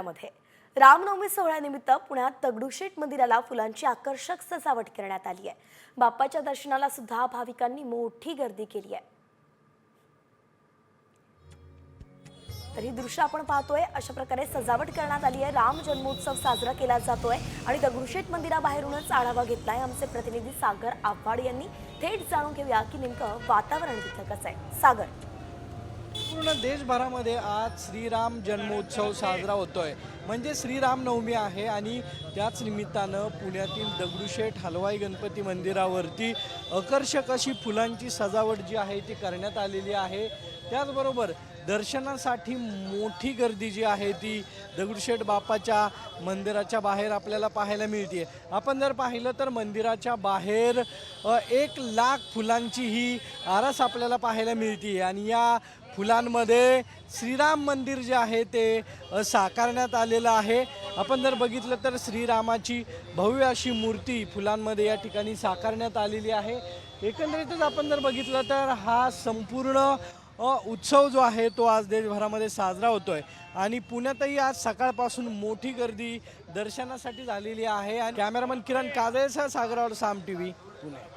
पुण्यामध्ये रामनवमी सोहळ्यानिमित्त पुण्यात दगडूशेठ मंदिराला फुलांची आकर्षक सजावट करण्यात आली आहे। बाप्पाच्या दर्शनाला सुद्धा भाविकांनी मोठी गर्दी केली आहे। तर ही दृश्य आपण पाहतोय, अशा प्रकारे सजावट करण्यात आली आहे। राम जन्मोत्सव साजरा केला जातोय आणि दगडूशेठ मंदिराबाहेरूनच आढावा घेतलाय आमचे प्रतिनिधी सागर आव्हाड यांनी। थेट जाणून घेऊया की नेमकं वातावरण तिथं कसं आहे। सागर, पूर्ण देशभरामध्ये आज श्रीराम जन्मोत्सव साजरा होतोय, म्हणजे श्रीरामनवमी आहे आणि त्याच निमित्तानं पुण्यातील दगडूशेठ हलवाई गणपती मंदिरावरती आकर्षक अशी फुलांची सजावट जी आहे ती करण्यात आलेली आहे। त्याचबरोबर दर्शनासाठी मोठी गर्दी जी आहे ती दगडूशेठ बाप्पाच्या मंदिराच्या बाहेर आपल्याला पाहायला मिळते। आपण जर पाहिलं तर मंदिराच्या बाहेर 1 लाख फुलांची ही आरास आपल्याला पाहायला मिळते आणि या फुलांमध्ये श्रीराम मंदिर जे आहे ते साकारण्यात आलेलं आहे। आपण जर बघितलं तर श्रीरामाची भव्य अशी मूर्ती फुलांमध्ये या ठिकाणी साकारण्यात आलेली आहे। एकंदरीतच आपण जर बघितलं तर हा संपूर्ण उत्सव जो आहे तो आज देशभरामध्ये साजरा होतोय आणि पुण्यातही आज सकाळपासून मोठी गर्दी दर्शनासाठी झालेली आहे। आणि कॅमेरामन किरण काजळेसह सागर साम टीव्ही पुणे।